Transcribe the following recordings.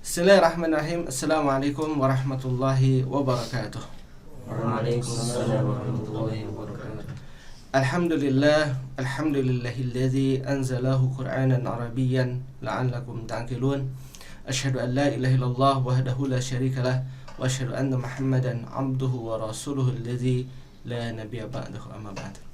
Bismillahirrahmanirrahim. Assalamualaikum warahmatullahi wabarakatuh. Waalaikumsalam warahmatullahi wabarakatuh. Alhamdulillahilladzi anzalahu Qur'anan Arabiyyan la'allakum ta'qilun. Asyhadu an la ilaha illallah wahdahu la syarikalah wa asyhadu anna Muhammadan 'abduhu wa rasuluhu alladzi la nabiyya ba'dahu, amma ba'd.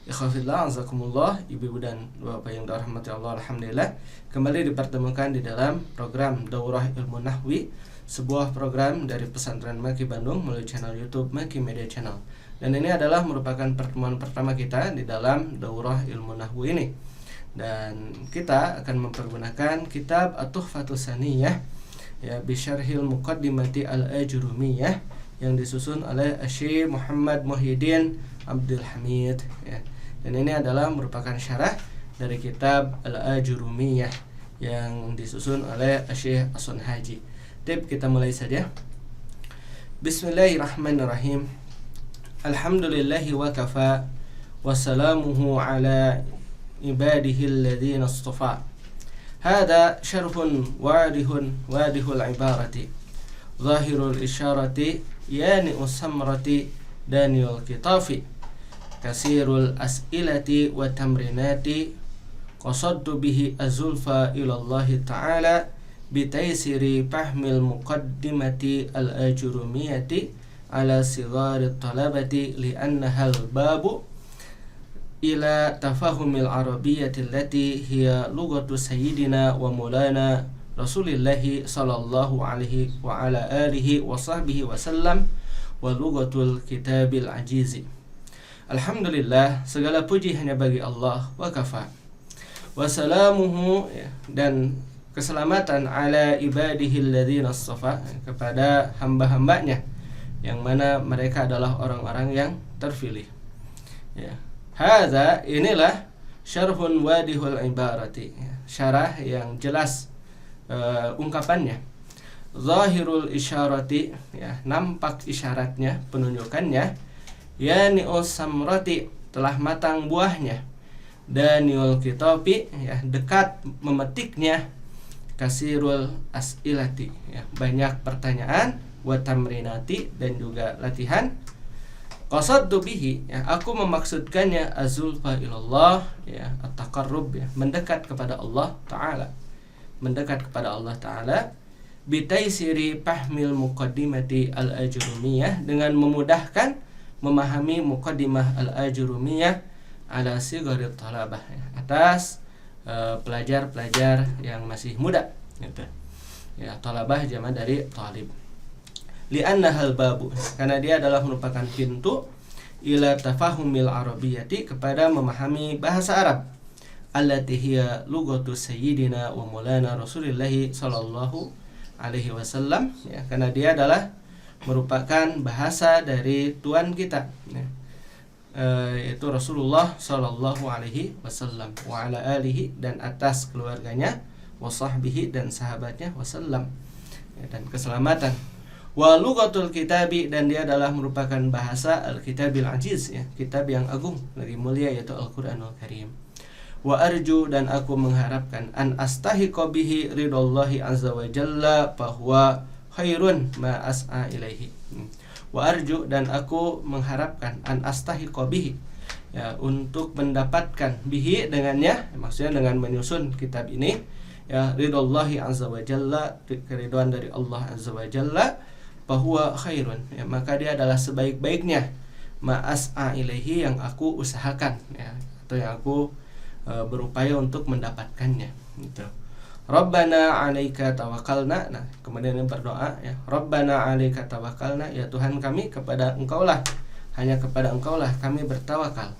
Ikhwafillah, azakumullah, ibu-ibu dan bapak yang dirahmati Allah, alhamdulillah kembali dipertemukan di dalam program Daurah Ilmu Nahwi, sebuah program dari Pesantren Maki Bandung melalui channel YouTube Maki Media Channel. Dan ini adalah merupakan pertemuan pertama kita di dalam Daurah Ilmu Nahwi ini. Dan kita akan mempergunakan kitab At-Tuhfatus Saniyah ya bisyarhil Muqaddimati Al-Ajrumiyah yang disusun oleh Syekh Muhammad Muhyiddin Abdul Hamid ya. Dan ini adalah merupakan syarah dari kitab Al-Ajrumiyah yang disusun oleh Syekh As-Sunhaji. Kita mulai saja. Bismillahirrahmanirrahim. Alhamdulillahi wa kafa wa salamuhu ala ibadihi alladhina istafa. Hada syarhun wadihul ibarati zahirul isyarati yani'us samrati daniyul kitafi kasirul as'ilati wa tamrinati qasadtu bihi azulfa ilallahi ta'ala bitaysiri fahmil muqaddimati al-ajrumiyati ala sigari talabati li'annaha al-babu ila tafahumil arabiyyati allati hiya lughatu sayyidina wa mulana rasulillahi sallallahu alaihi wa ala alihi wa sahbihi wa sallam wa lughatul kitabil ajizi. Alhamdulillah, segala puji hanya bagi Allah, wa kafa wa salamuhu dan keselamatan ala ibadihi alladzina istafa kepada hamba-hambanya yang mana mereka adalah orang-orang yang terpilih ya. Hadza, inilah syarhun wadihul ibarati ya. Syarah yang jelas ungkapannya, zahirul isyarati ya, nampak isyaratnya, penunjukannya, yani'us samrati, telah matang buahnya, daniul kitabi ya, dekat memetiknya, kasirul as'ilati ya, banyak pertanyaan, wa tamrinati, dan juga latihan, qasadtu bihi ya, aku memaksudkannya, azulfa ilallah ya, at-taqarrub ya, mendekat kepada Allah Ta'ala, mendekat kepada Allah Ta'ala, bitaysiri fahmil muqaddimati al-ajrumiyah, dengan memudahkan memahami muqaddimah al-ajrumiyah ala sigari talabah ya, atas pelajar-pelajar yang masih muda gitu. Ya, talabah jamak dari talib. Li'anna hal babu, karena dia adalah merupakan pintu ila tafahumil arabiyyati, kepada memahami bahasa Arab, allati hiya lughatu sayyidina wa maulana Rasulillahi sallallahu alaihi wasallam ya, karena dia adalah merupakan bahasa dari Tuhan kita ya, yaitu Rasulullah sallallahu alaihi wasallam wa ala alihi, dan atas keluarganya, wa sahbihi, dan sahabatnya, wasallam ya, dan keselamatan, wa lughatul kitabi, dan dia adalah merupakan bahasa al-kitabil aziz ya, kitab yang agung lagi mulia, yaitu Al-Qur'anul Karim. Wa arju, dan aku mengharapkan, an astahiqa bihi ridallahi azza wa jalla bahwa khairun ma as'a ilaihi. Wa arju, dan aku mengharapkan, an astahiqa bihi ya, untuk mendapatkan bihi, dengannya, maksudnya dengan menyusun kitab ini ya, ridallahi azza wa jalla, keridhaan dari Allah azza wa jalla, bahwa khairun ya, maka dia adalah sebaik-baiknya, ma as'a ilaihi, yang aku usahakan ya, atau yang aku berupaya untuk mendapatkannya gitu. Rabbana 'alaika tawakkalna. Nah, kemudian yang berdoa ya, Rabbana 'alaika tawakkalna, ya Tuhan kami, kepada Engkaulah, hanya kepada Engkaulah kami bertawakal.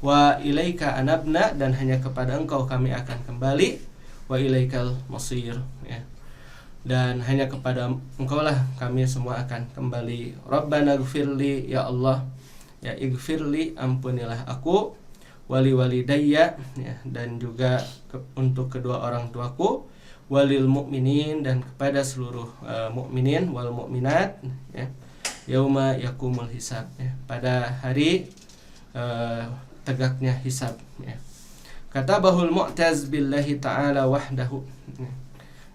Wa ilaika anabna, dan hanya kepada Engkau kami akan kembali. Wa ilaikal masir ya, dan hanya kepada Engkaulah kami semua akan kembali. Rabbana ighfirli, ya Allah ya, ighfirli, ampunilah aku, wali walidayya ya, dan juga untuk kedua orang tuaku, walil mu'minin, dan kepada seluruh mukminin, wal mukminat ya, yauma yakumul hisab ya, pada hari tegaknya hisab ya. Kata bahul mu'taz billahi ta'ala wahdahu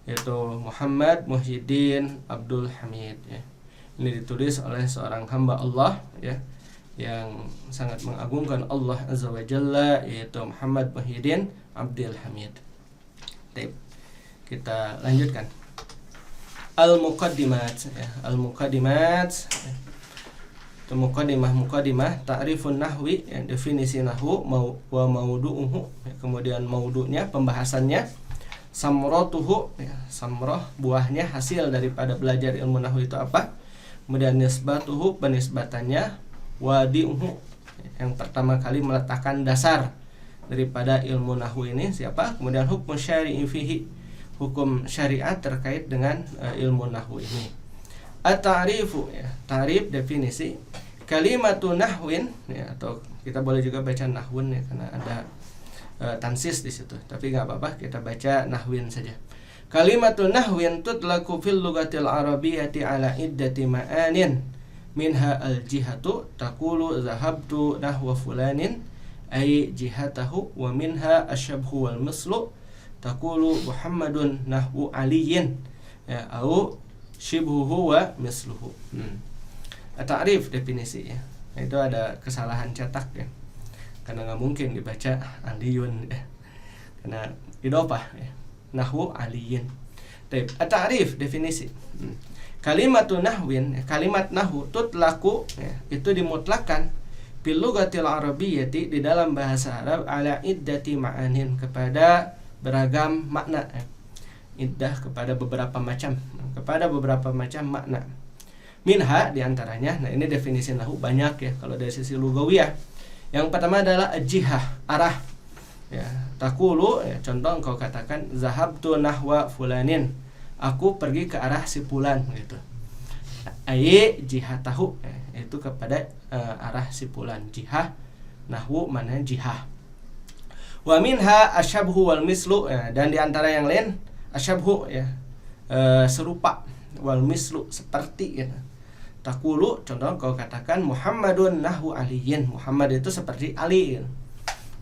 yaitu Muhammad Muhyiddin Abdul Hamid ya. Ini ditulis oleh seorang hamba Allah ya, yang sangat mengagungkan Allah Azza wa Jalla, yaitu Muhammad Muhyiddin Abdul Hamid. Baik, kita lanjutkan. Al-Muqaddimat ya. Al-Muqaddimat ya. Itu muqaddimah ta'rifun nahwi ya, definisi nahwu wa maudu'uhu ya, kemudian maudu'nya, pembahasannya, samratuhu ya, samrah buahnya, hasil daripada belajar ilmu nahwu itu apa, kemudian nisbatuhu penisbatannya, wadi'uhu yang pertama kali meletakkan dasar daripada ilmu nahwu ini siapa, kemudian hukum syari'i fihi, hukum syariat terkait dengan ilmu nahwu ini. At-ta'rifu ya, ta'rif definisi, kalimatu nahwin ya, atau kita boleh juga baca nahwun ya karena ada tansis di situ, tapi nggak apa-apa kita baca nahwin saja. Kalimatu nahwin tutlaqu fil lughatil arabiyyati ala iddati ma'anin minha al-jihatu taqulu zahabtu nahwa fulanin ay jihatahu, wa minha asyabhu wal mislu taqulu Muhammadun nahwu aliyin ya, au shibhuhu wa misluhu. Ta'rif definisi ya. Itu ada kesalahan cetak ya. Karena nggak mungkin dibaca aliyun ya. Karena idhofah ya. Nahwu aliyin. Ta'rif definisi. Kalimatu nahwin, kalimat nahwu tutlaqu ya, itu dimutlakan bil lughatil arabiyyati, di dalam bahasa Arab, ala iddati ma'anin, kepada beragam makna ya. Iddah kepada beberapa macam makna. Minha diantaranya, nah ini definisi nahwu banyak ya kalau dari sisi lugawiyah. Yang pertama adalah jihah, arah ya. Taqulu ya, contoh engkau katakan zahabtu nahwa fulanin, aku pergi ke arah si fulan gitu. Ai jihatahu ya, itu kepada arah si fulan. Jihah nahwu mana jihah. Wa minha asyabhu wal mislu ya, dan diantara yang lain asyabhu ya, serupa, wal mislu seperti ya. Taqulu contoh kau katakan Muhammadun nahwu aliyin, Muhammad itu seperti Ali ya.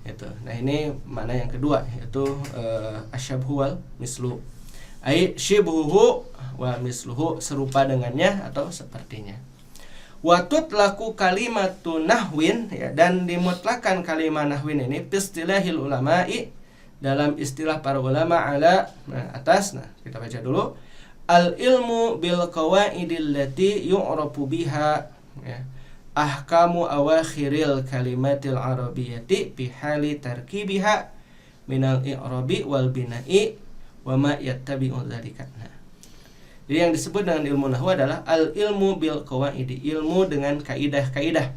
Itu. Nah ini mana yang kedua, yaitu asyabhu wal mislu. Ai shibhuhu wa misluhu, serupa dengannya atau sepertinya. Wa tutlaqu kalimatu nahwin ya, dan dimutlakan kalimat nahwin ini bistilahil ulama'i, dalam istilah para ulama ala atas. Nah, kita baca dulu. Al ilmu bil qawaidil lati yu'rafu biha ya, ahkamu awakhiril kalimatil arabiyyati bi hali tarkibiha minal i'rabi wal bina'i wa ma yattabi'u dzalika. Nah, jadi yang disebut dengan ilmu nahwu adalah al ilmu bil qawaidi, ilmu dengan kaidah-kaidah,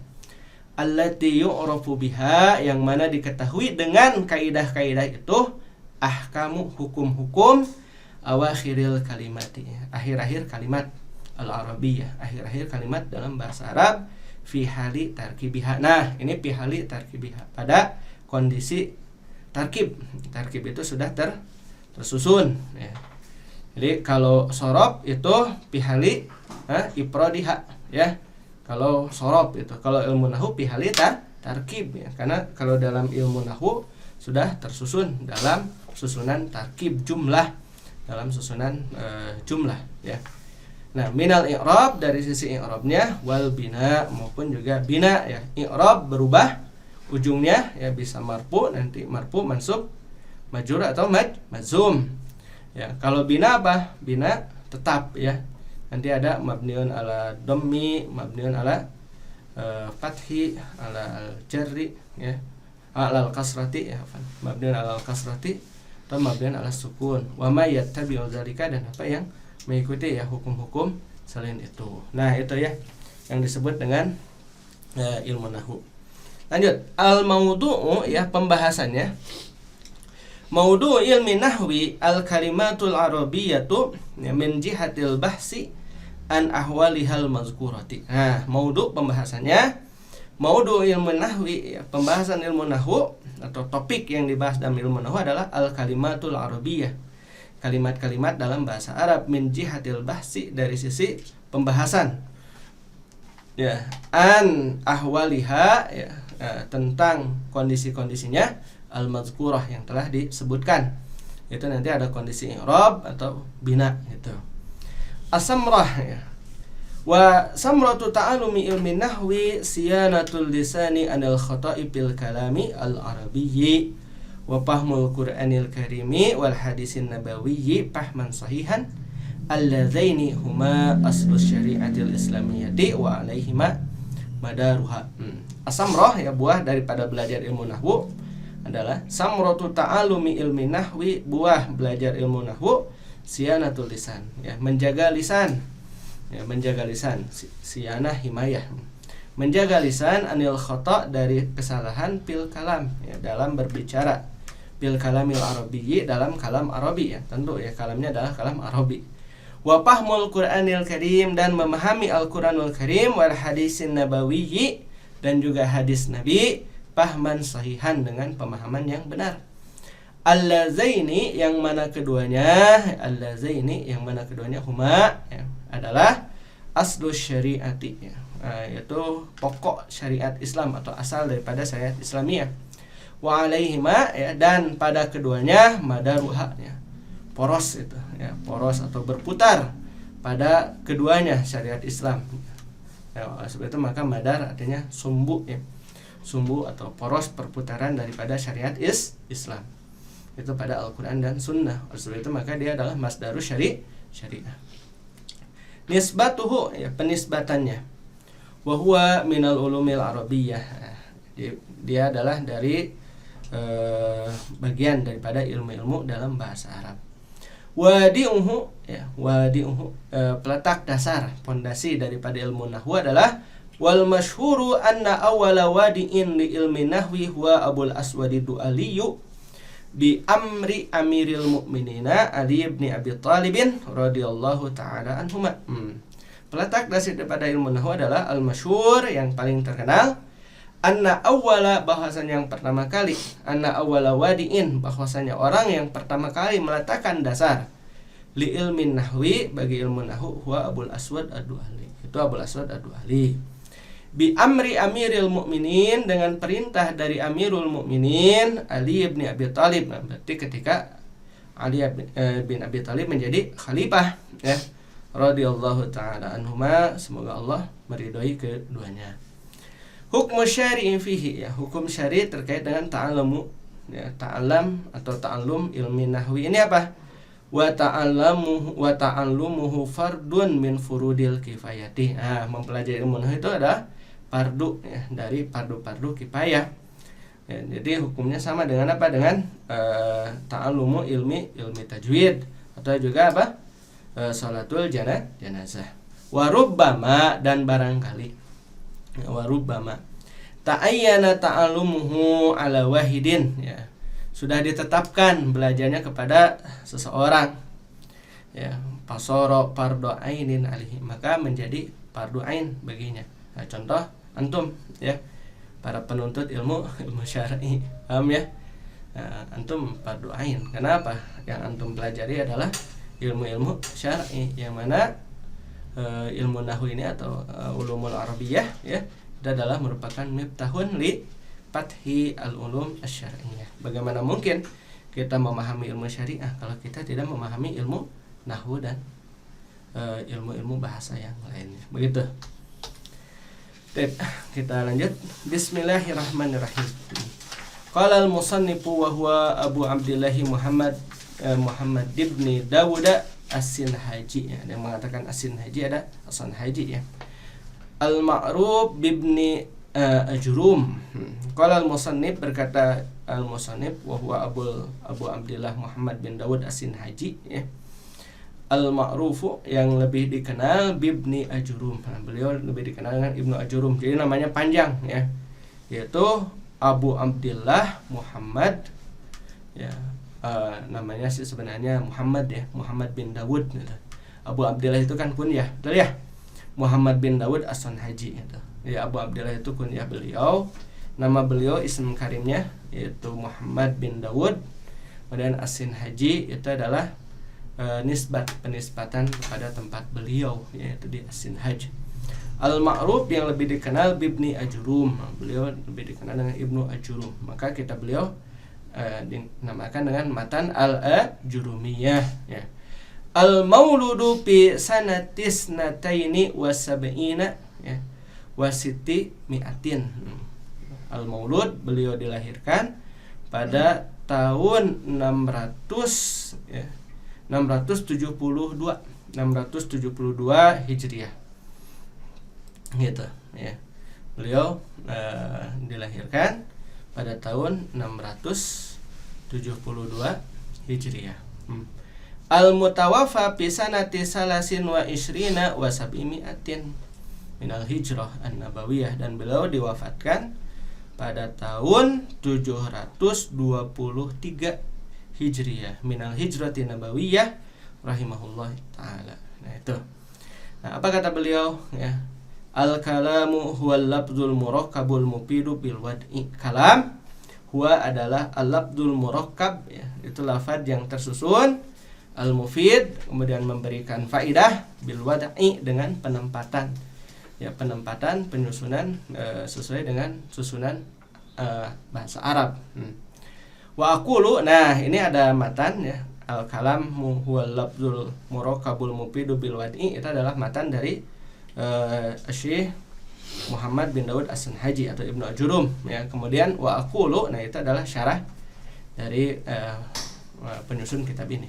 allati yu'rafu biha, yang mana diketahui dengan kaidah-kaidah itu, ahkamu hukum-hukum, awakhiril kalimati, akhir-akhir kalimat al-arabiyyah, akhir-akhir kalimat dalam bahasa Arab, fi hali tarkibiha. Nah, ini fi hali tarkibiha, pada kondisi tarkib. Tarkib itu sudah tersusun ya. Jadi kalau sorob itu fi hali ifradiha ya. Kalau sorob itu, kalau ilmu nahwu fi hali tarkib ya. Karena kalau dalam ilmu nahwu sudah tersusun dalam susunan tarkib, jumlah, dalam susunan jumlah ya. Nah, minal i'rab, dari sisi i'rabnya, wal bina, maupun juga bina ya. I'rab berubah ujungnya ya, bisa marfu, nanti marfu, mansub, majrur atau majzum ya. Kalau bina apa? Bina tetap ya. Nanti ada mabniun ala dhammi, mabniun ala fathi, ala al-jarri ya, ala al-kasrati ya, mabniun ala al-kasrati atau mabniun ala sukun. Wa ma yattabi'u dzalika, dan apa yang mengikuti ya hukum-hukum selain itu. Nah, itu ya yang disebut dengan ilmu nahwu. Lanjut, al-maudu'u ya, pembahasannya. Maudu' ilmi nahwi al-kalimatul arabiyyatu ya, min jihatil bahsi an ahwalihal mazkurati. Nah, maudu' pembahasannya, maudu' ilmu nahwi ya, pembahasan ilmu nahwu atau topik yang dibahas dalam ilmu nahwu adalah al-kalimatul arabiyyah, kalimat-kalimat dalam bahasa Arab, min jihatil bahsi, dari sisi pembahasan ya, an ahwaliha ya, tentang kondisi-kondisinya, al-mazkurah, yang telah disebutkan Itu nanti ada kondisi i'rab atau bina gitu. As-samrah ya. Wa samratu ta'alumi ilmi nahwi siyanatul lisani anil khata'i bil kalami al-arabiyyi wa fahmul Qur'anil karimi wal hadisin nabawiyyi fahman sahihan alladzaini huma aslu syariatil islamiyyati wa alaihima madaruha. As-samrah ya, buah daripada belajar ilmu nahwu adalah samratu ta'alumi ilmi nahwi, buah belajar ilmu nahwu siyanatul lisan ya, menjaga lisan ya, menjaga lisan, siyanah himayah, menjaga lisan anil khata' dari kesalahan fil kalam ya, dalam berbicara, fil kalamil arabiyyi, dalam kalam Arabi ya, tentu ya kalamnya adalah kalam Arabi. Wa fahmul Qur'anil karim, dan memahami Al-Qur'anul karim, wal hadisin nabawiyyi, dan juga hadis Nabi, fahman sahihan, dengan pemahaman yang benar. Allazaini, yang mana keduanya, allazaini yang mana keduanya, huma ya, adalah aslu syariati ya, yaitu pokok syariat Islam atau asal daripada syariat Islamiyah. Wa alaihima ya, dan pada keduanya madaruha ya, poros itu ya, poros atau berputar pada keduanya syariat Islam ya, sebab itu maka madar artinya sumbu ya, sumbu atau poros perputaran daripada syariat Islam itu pada Al-Quran dan Sunnah. Sebab itu maka dia adalah masdarus syariah. Nisbatuhu ya, penisbatannya, wa huwa minal ulumil arabiyyah, dia adalah dari bagian daripada ilmu-ilmu dalam bahasa Arab. Wadi'uhu ya, wadi'uhu peletak dasar, pondasi daripada ilmu nahwu adalah wal masyhuru anna awwala wadi'in li ilmi nahwi huwa Abul Aswadi Du'aliyu bi amri amiril mu'minina Ali ibn Abi Thalib radhiyallahu ta'ala anhuma. Peletak dasar daripada ilmu nahwu adalah al-masyhur, yang paling terkenal, anna awwala, bahwasanya yang pertama kali, anna awwala wadi'in, bahwasanya orang yang pertama kali meletakkan dasar li ilmin nahwi, bagi ilmu nahwu, huwa Abul Aswad Ad-Du'ali, itu Abul Aswad Ad-Du'ali, bi amri amiril mu'minin, dengan perintah dari amirul mu'minin Ali bin Abi Thalib. Nah, berarti ketika Ali bin Abi Thalib menjadi khalifah ya, radhiyallahu ta'ala anhuma, semoga Allah meridhoi keduanya. Hukum syari'i fihi ya, hukum syari terkait dengan ta'allamu ya, ta'allam atau ta'allum ilmi nahwi ini apa? Wa ta'allumuhu fardun min furudil kifayati. Nah, mempelajari ilmu nahwi itu adalah fardu ya, dari fardu-fardu kifayah ya, jadi hukumnya sama dengan apa, dengan ta'allumu ilmi tajwid, atau juga apa, sholatul janazah. Warubbama, dan barangkali, warubbama ta'ayyana ta'allumuhu ala wahidin ya, sudah ditetapkan belajarnya kepada seseorang ya, fasara fardu ainin alihi, maka menjadi fardu ain baginya. Nah, contoh antum ya, para penuntut ilmu syar'i, paham ya? Nah, antum fardu ain. Kenapa? Yang antum pelajari adalah ilmu-ilmu syar'i, yang mana ilmu nahwu ini atau ulumul arabiyyah ya, itu adalah merupakan miftahun li fathi al-ulum asy-syar'iyyah. Bagaimana mungkin kita memahami ilmu syariah kalau kita tidak memahami ilmu nahwu dan ilmu-ilmu bahasa yang lainnya. Begitu. Kita lanjut. Bismillahirrahmanirrahim. Qala al-musannifu wa huwa Abu Abdillah Muhammad ibn Dawud As-Sinhaji ya, yang mengatakan As-Sinhaji, ada As-Sinhaji ya. Al-Ma'ruf bibni Ajrum. Qala al-musannif, berkata al-musannif, wa huwa Abu Abdillah Muhammad bin Dawud As-Sinhaji ya. Al-Ma'rufu, yang lebih dikenal bibni Ajrum. Nah, beliau lebih dikenal dengan Ibnu Ajrum. Jadi namanya panjang ya, yaitu Abu Abdillah Muhammad ya, namanya sih sebenarnya Muhammad ya, Muhammad bin Dawud gitu. Abu Abdillah itu kan kunyah, betul ya? Muhammad bin Dawud As-Sinhaji gitu. Ya, Abu Abdillah itu kunyah beliau. Nama beliau ism karimnya yaitu Muhammad bin Dawud. Kemudian As-Sinhaji itu adalah penisbatan kepada tempat beliau, yaitu di As-Sinhaj. Al-Ma'ruf, yang lebih dikenal bibni Ajrum, beliau lebih dikenal dengan Ibnu Ajrum. Maka kita beliau dinamakan dengan matan al-Ajurumiyah ya. Al-mauludu fi sanatis nataini wa sab'ina ya wa siti mi'atin. Al-maulud beliau dilahirkan pada tahun 600 ya, 672 Hijriah gitu ya. Beliau dilahirkan pada tahun 672 Hijriah. Al-mutawaffa fi sanati salasin wa ishrina wa sab'imi'atin minal hijrah an-nabawiyah, dan beliau diwafatkan pada tahun 723 Hijriah minal hijrati nabawiyah rahimahullah ta'ala. Nah itu. Nah, apa kata beliau ya? Al-kalamu huwal labdul murakkabul mufidu bil wad'i. Kalam huwa adalah al-labdul murakkab ya, itu lafaz yang tersusun, al-mufid kemudian memberikan faidah, bil wad'i dengan penempatan. Ya, penempatan penyusunan sesuai dengan susunan bahasa Arab. Wa aqulu, nah ini ada matan ya. Al-kalam huwal labdul murakkabul mufidu bil wad'i, itu adalah matan dari Syekh Muhammad bin Daud As-Sanhaji atau Ibnu Ajurum ya. Kemudian wa aqulu, nah itu adalah syarah dari penyusun kitab ini.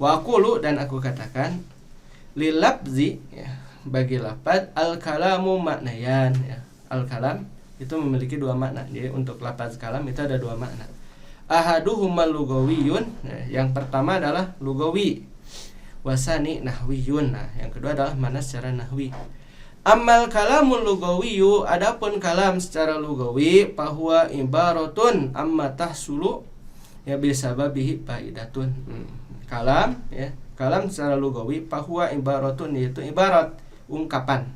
Wa aqulu, dan aku katakan, lil labzi ya, bagi lafaz al-kalamu maknayan ya. Al-kalam itu memiliki dua makna. Jadi untuk lafaz kalam itu ada dua makna. Ahaduhuma lugawiyun, nah, yang pertama adalah lugawi, wasani nahwiyun, nah yang kedua adalah makna secara nahwi. Amal kalamul lugawiyu, adapun kalam secara lugawi, fahuwa ibaratun amma tahsulu ya bisababihi faidatun. Kalam ya, kalam secara lugawi fahuwa ibaratun, yaitu ibarat, ungkapan.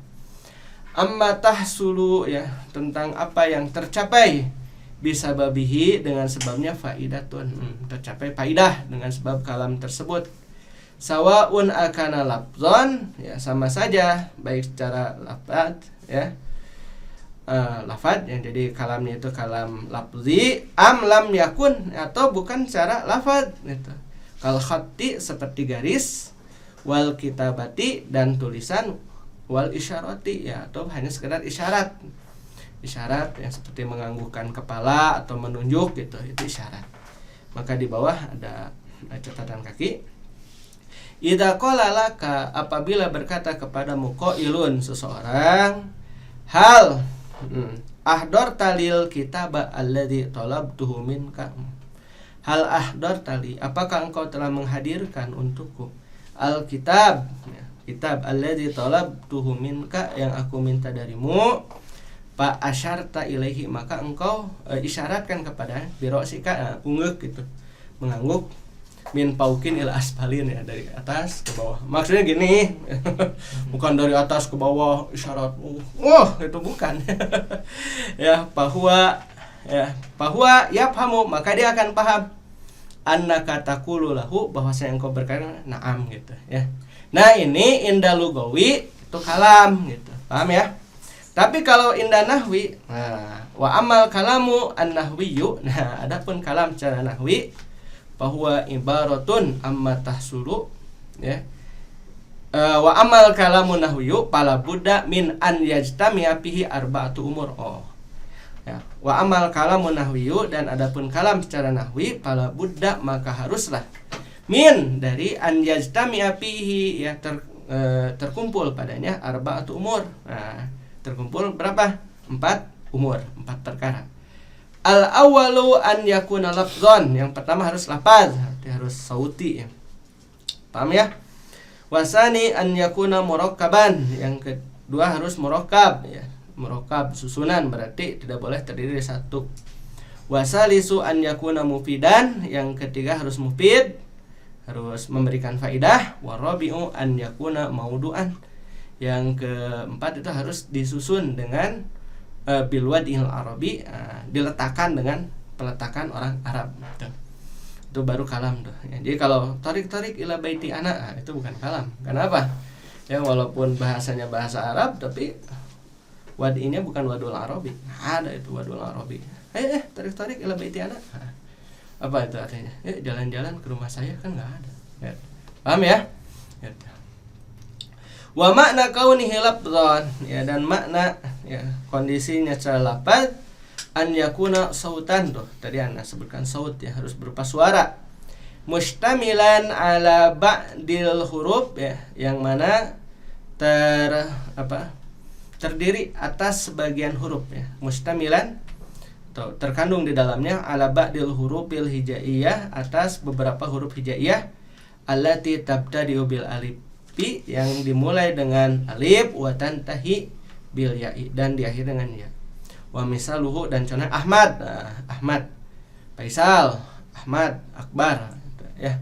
Amma tahsulu ya, tentang apa yang tercapai, bisababihi dengan sebabnya faidatun, tercapai faidah dengan sebab kalam tersebut. Sawaun akana lafzon ya, sama saja baik secara lafaz ya, lafaz yang jadi kalamnya itu kalam lafzi, am lam yakun, atau bukan secara lafaz gitu. Kal khatti, seperti garis, wal kitabati, dan tulisan, wal isyarati ya, atau hanya sekedar isyarat. Isyarat yang seperti menganggukkan kepala atau menunjuk gitu, itu isyarat. Maka di bawah ada catatan kaki. Idza qala laka, apabila berkata kepadamu qailun, seseorang, hal ahdar talil kitaba alladzi talabtuhu minka. Hal ahdar tali, apakah engkau telah menghadirkan untukku al-kitab ya, kitab alladzi talabtuhu minka, yang aku minta darimu. Fa asyarta ilaihi, maka engkau isyaratkan kepada birosika, ungguk gitu, mengangguk, min paukin ila asfalin ya, dari atas ke bawah. Maksudnya gini, bukan dari atas ke bawah isyarat. Itu bukan. Ya, bahwa yafhamu, maka dia akan paham. Annaka taqulu lahu, bahwasanya engkau berkata na'am gitu ya. Nah, ini inda lugawi itu kalam gitu. Paham ya? Tapi kalau inda nahwi, nah, wa amal kalamu an-nahwiyyu, nah adapun kalam secara nahwi, bahwa ibaratun amma tahsulu ya. Wa amal kalamun nahwiyyu fala budda min an yajtami'a fihi arba'atu umur. Ya. Wa amal kalamun nahwiyyu, dan adapun kalam secara nahwi, fala budda, maka haruslah, min dari an yajtami'a fihi ya, terkumpul padanya arba'atu umur. Nah, terkumpul berapa? 4 umur, 4 perkara. Al-awwalu an yakuna lafzan, yang pertama harus lafaz, harus sauti ya. Paham ya? Wasani an yakuna murakkaban, yang kedua harus murakkab ya. Murakkab susunan, berarti tidak boleh terdiri dari satu. Wasalisu an yakuna mufidan, yang ketiga harus mufid, harus memberikan faidah. Warabi'u an yakuna maudu'an, yang keempat itu harus disusun dengan bil wad'il arabi, diletakkan dengan peletakan orang Arab. Itu baru kalam tuh. Ya, jadi kalau tarik ila baiti ana, itu bukan kalam. Kenapa? Ya, walaupun bahasanya bahasa Arab, tapi wad'inya bukan wadul arabi. Ada itu wadul arabi. Tarik ila baiti ana. Apa itu artinya? Jalan-jalan ke rumah saya kan nggak ada. Ya. Paham ya? Ya. Wa makna kaunihi lafdhan, ya, dan makna ya kondisinya secara lafaz an yakuna sautan, tuh tadi Anda sebutkan saut ya, harus berupa suara. Mustamilan ala ba'dil huruf, ya, yang mana terdiri atas sebagian huruf ya. Mustamilan atau terkandung di dalamnya ala ba'dil hurufil hijaiyah, atas beberapa huruf hijaiyah allati tabtadi'u bil alif, yang dimulai dengan alif wa tantahi bil ya'i, dan diakhiri dengan ya. Wa misaluhu, dan contohnya Ahmad, Ahmad, Faisal, Ahmad, Akbar, ya.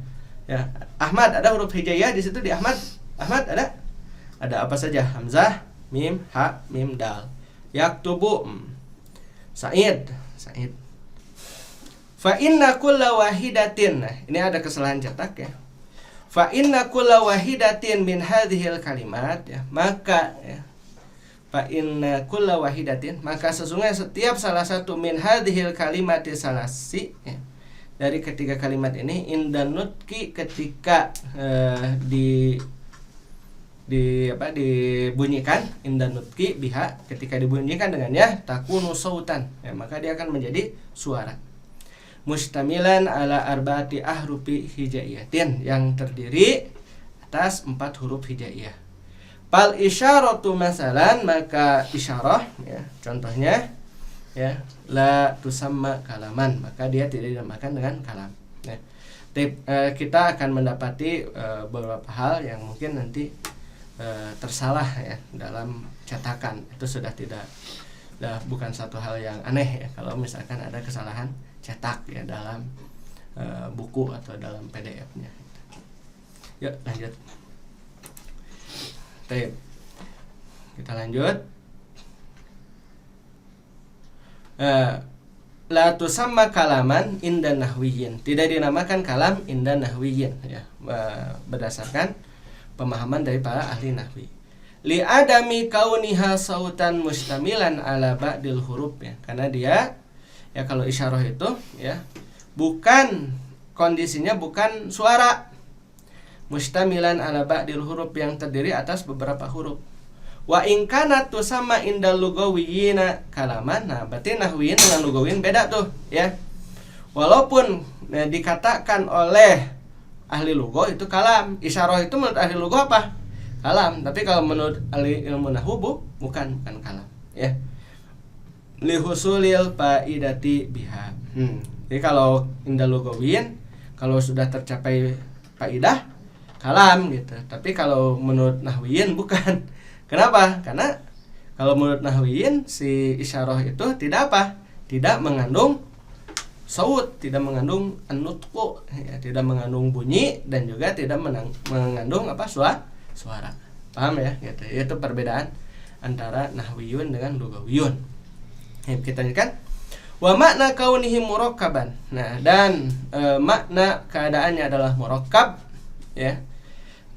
Ya, Ahmad ada huruf hijaiyah di situ di Ahmad. Ahmad ada apa saja? Hamzah, mim, ha, mim, dal. Yaktubu, Said. Fa inna kulla wahidatin. Nah, ini ada kesalahan cetak ya. Fa inna kulla wahidatin min hadhil kalimat, ya, maka ya, fa inna kulla wahidatin, maka sesungguhnya setiap salah satu min hadhil kalimat salasi, ya, dari ketiga kalimat ini indan nutki, ketika dibunyikan, indan nutki biha, ketika dibunyikan dengannya, takunu sautan, ya, maka dia akan menjadi suara. Mustamilan ala arba'ati ahrufi hijaiyatin, yang terdiri atas 4 huruf hijaiyah. Fal isyaratu masalan, maka isyarah ya, contohnya ya, la tusamma kalaman, maka dia tidak dinamakan dengan kalam ya. Kita akan mendapati beberapa hal yang mungkin nanti tersalah ya dalam cetakan. Itu sudah bukan satu hal yang aneh ya kalau misalkan ada kesalahan cetak ya dalam buku atau dalam PDF-nya. Yuk lanjut. Kita lanjut. La tusamma kalaman inda nahwiyin, tidak dinamakan kalam inda nahwiyin ya, berdasarkan pemahaman dari para ahli nahwi. Li adami kauniha sautan mustamilan ala ba'dil huruf, ya, karena dia ya, kalau isyarah itu ya bukan kondisinya bukan suara. Mustamilan ala ba'dil huruf, yang terdiri atas beberapa huruf. Wa in kanat tusamma indal lugawiyina kalaman. Nah, berarti nahwiyin dengan lugawiyin beda tuh ya. Walaupun dikatakan oleh ahli lugah itu kalam, isyarah itu menurut ahli lugah apa? Kalam. Tapi kalau menurut ahli ilmu nahwu bukan kalam ya. Li husulil faidati biha. Jadi kalau indal lugawiyin, kalau sudah tercapai faidah kalam gitu. Tapi kalau menurut nahwiyin bukan. Kenapa? Karena kalau menurut nahwiyin si isyarah itu tidak apa? Tidak mengandung saut, tidak mengandung an-nutqu, ya, tidak mengandung bunyi, dan juga tidak mengandung apa? Suara. Paham ya? Gitu. Itu perbedaan antara nahwiyun dengan lugawiyun. Kita lihat wa makna kaunihi murakkaban. Nah, dan makna keadaannya adalah murakkab ya.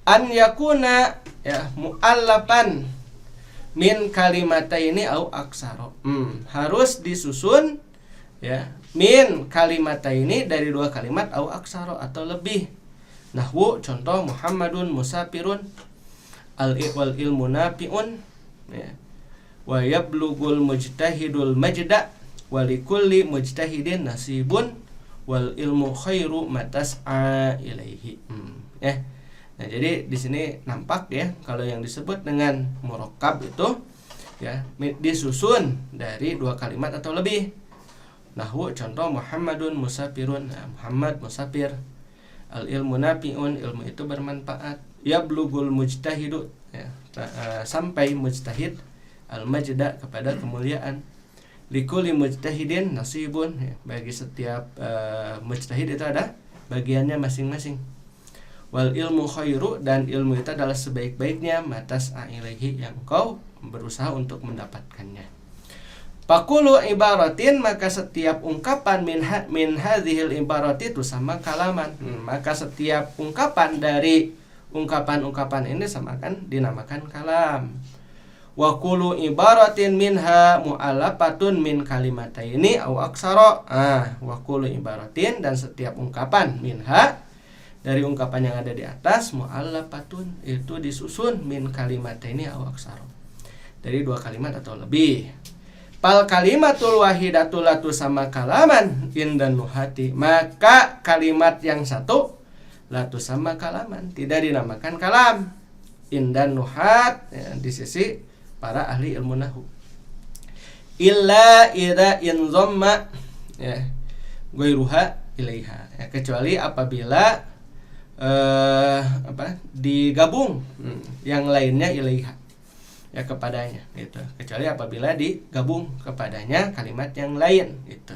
An yakuna ya mu'allafan min kalimataini au aksaro. Harus disusun ya min kalimataini, dari 2 kalimat, au aksaro, atau lebih. Nahwu contoh Muhammadun musafirun, al-wal ilmu nafi'un ya. Wa yablugul mujtahidul majda wa likulli mujtahidin nasibun wal ilmu khairu matas'a ilaihi. Ya. Nah, jadi di sini nampak ya kalau yang disebut dengan murakkab itu ya disusun dari 2 kalimat atau lebih. Nahwu contoh Muhammadun musafirun, nah, Muhammad musafir. Al ilmu nafi'un, ilmu itu bermanfaat. Yablugul mujtahidu ya, sampai mujtahid, al majda, kepada kemuliaan. Likulli mujtahidin nasibun ya, bagi setiap mujtahid itu ada bagiannya masing-masing. Wal ilmu khairu, dan ilmu itu adalah sebaik-baiknya, matas ilaihi, yang kau berusaha untuk mendapatkannya. Pakulu ibaratin, maka setiap ungkapan min hadhil ibarati itu sama kalaman. Maka setiap ungkapan dari ungkapan-ungkapan ini dinamakan kalam. Wa kullu ibaratin minha mu'allafatun min kalimataini aw aksara. Wa kullu ibaratin, dan setiap ungkapan minha dari ungkapan yang ada di atas, mu'allafatun itu disusun min kalimataini aw aksara, dari 2 kalimat atau lebih. Fal kalimatul wahidatul la tusamma kalaman indan nuhati, maka kalimat yang satu la tusamma kalaman, tidak dinamakan kalam indan nuhat, ya, di sisi para ahli ilmu nahwu. Illa idza inzamma, ya, ghairuha ilaiha, ya, kecuali apabila digabung yang lainnya ilaiha, ya, kepadanya gitu. Kecuali apabila digabung kepadanya kalimat yang lain gitu.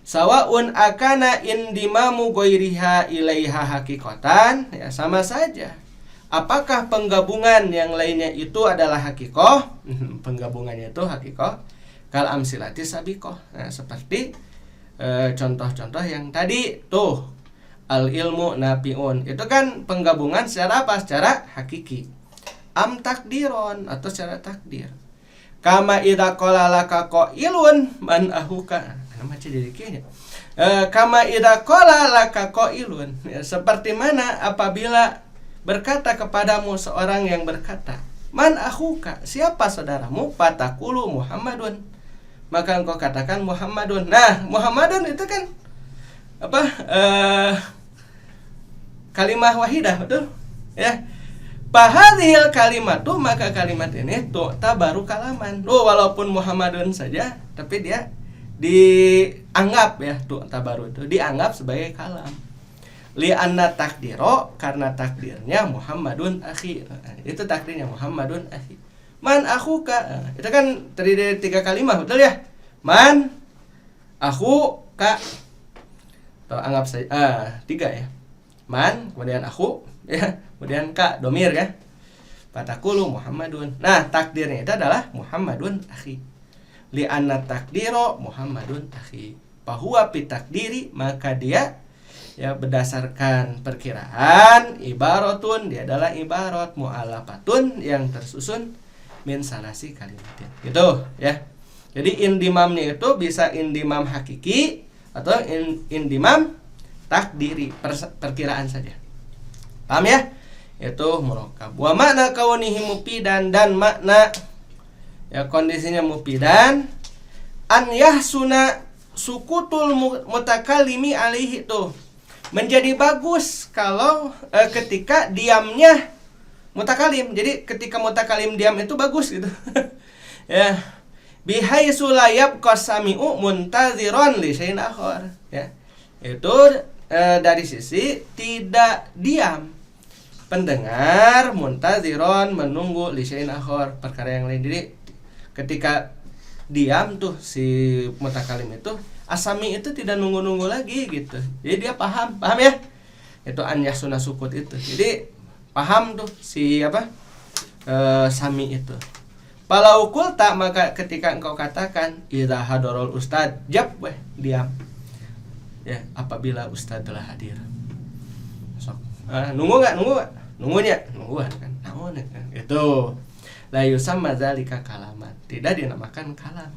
Sawaun akana indimamu ghairiha ilaiha hakikatan, ya, sama saja apakah penggabungan yang lainnya itu adalah hakikoh, penggabungannya itu hakikoh, kal amsilati sabikoh, nah, seperti contoh-contoh yang tadi tuh, al ilmu nafiun, itu kan penggabungan secara apa? Secara hakiki. Am takdiron, atau secara takdir. Kama idza qala laka qailun man ahuka, nama jadi kayaknya. Kama idza qala laka qailun, ya, seperti mana apabila berkata kepadamu seorang yang berkata, man akhuka, siapa saudaramu? Fatakulu Muhammadun, maka engkau katakan Muhammadun. Nah, Muhammadun itu kan apa? Kalimah wahidah, betul? Ya. Fahadhil kalimatu, maka kalimat ini tuh tabaru kalaman. Walaupun Muhammadun saja, tapi dia dianggap, ya, tuh tabaru itu dianggap sebagai kalam. Li anna takdiro, karena takdirnya Muhammadun akhi, itu takdirnya Muhammadun akhi. Man akhuka, itu kan terdiri dari 3 kalimat, betul ya? Man akhuka, atau anggap saja 3 ya. Man, kemudian akhu, ya, kemudian ka, domir, ya. Fatakulu Muhammadun. Nah, takdirnya itu adalah Muhammadun akhi. Li anna takdiro Muhammadun akhi. Fahuwa pi takdiri, maka dia, ya, berdasarkan perkiraan, ibaratun, dia adalah ibarat, mu'alafatun, yang tersusun min salasi kalimatin, gitu, ya. Jadi indimamnya itu bisa indimam hakiki atau indimam takdiri, perkiraan saja. Paham, ya? Itu murakkab. Wa makna kaunihi mufidan, dan makna, ya, kondisinya mufidan, an yahsuna sukutul mutakallimi alaihi, tuh menjadi bagus kalau ketika diamnya mutakalim. Jadi ketika mutakalim diam itu bagus gitu. Ya. Bihaitsu la yabqa sami'u muntaziran li syai'in akhar, ya. Itu dari sisi tidak diam pendengar, muntaziran, menunggu, li syai'in akhar, perkara yang lain. Jadi ketika diam tuh si mutakalim itu, asami itu tidak nunggu-nunggu lagi gitu. Jadi dia paham ya? Itu an yahsuna sukut itu. Jadi paham tuh si sami itu. Palau kulta, maka ketika engkau katakan idza hadarul ustad, jab diam. Ya, apabila ustad telah hadir. Sok. Nunggu enggak? Nunggunya kan. Naon kan. Itu. La yusamma dzalika kalaman, tidak dinamakan kalam.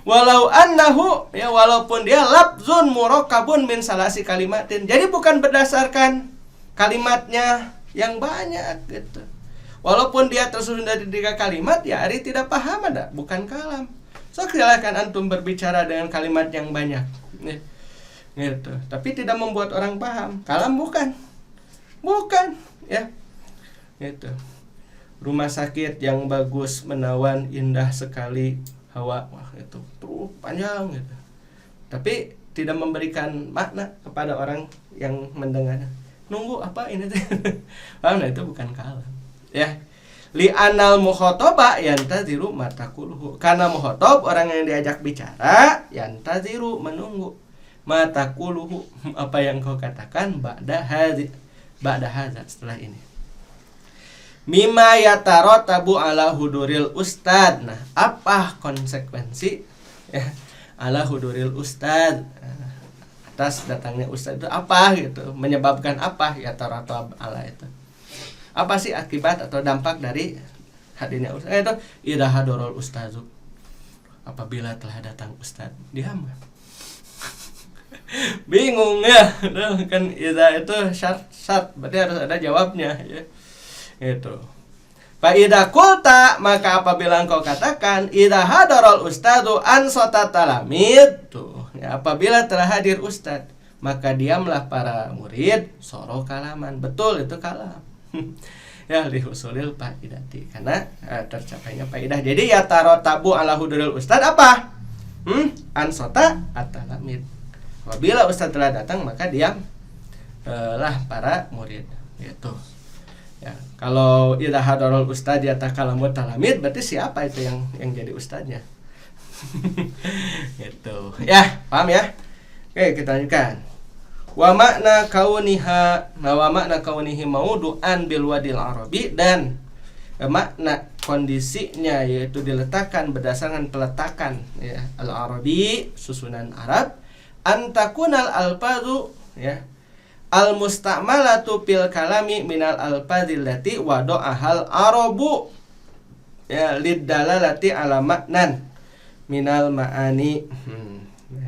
Walau annahu, ya, walaupun dia lafzun murakkabun min salasi kalimatin, jadi bukan berdasarkan kalimatnya yang banyak gitu. Walaupun dia tersusun dari 3 kalimat, ya, ari tidak paham, ada bukan kalam. So, silakan antum berbicara dengan kalimat yang banyak, gitu. Tapi tidak membuat orang paham. Kalam bukan, ya, gitu. Rumah sakit yang bagus, menawan, indah sekali hawa, wah, itu tuh panjang gitu. Tapi tidak memberikan makna kepada orang yang mendengarnya. Nunggu apa ini teh? Nah, itu bukan kalam, ya. Li anal mukhataba yantaziru matakuluhu, karena mukhatab, orang yang diajak bicara, yantaziru, menunggu, matakuluhu, apa yang kau katakan, ba'da hadza, setelah ini. Mimma yatarotabu ala huduril ustad. Nah, apa konsekuensi, ya, ala huduril ustad, atas datangnya ustad itu apa gitu, menyebabkan apa, yatarotab ala itu. Apa sih akibat atau dampak dari hadirnya ustaz itu idza hadarul ustazu, apabila telah datang ustaz. Diam. Bingung ya. Kan idza itu syarat, berarti harus ada jawabnya ya. Itu. Fa idza qulta, maka apabila engkau katakan idza hadarul ustadu ansata talamid, tuh ya, apabila telah hadir ustaz maka diamlah para murid, soro kalaman. Betul, itu kalam. Ya, li husulil faidati, karena tercapainya faidah. Jadi ya tarotabu ala huduril ustad apa? Ansota at-talamid. Apabila ustad telah datang maka diam lah para murid. Gitu. Ya, kalau idza hadarul ustad yatakalamut talamid, berarti siapa itu yang jadi ustadnya? Gitu. Ya, paham ya? Oke, kita lanjutkan. Wa makna kaunihi maudu'an bil wadil arabi, dan makna kondisinya yaitu diletakkan berdasarkan peletakan ya, al arabi susunan Arab, antakunal alfazu ya al musta'malatu fil kalami minal alfazil lati wada'ahal arabu ya lidalalati ala maknan minal ma'ani.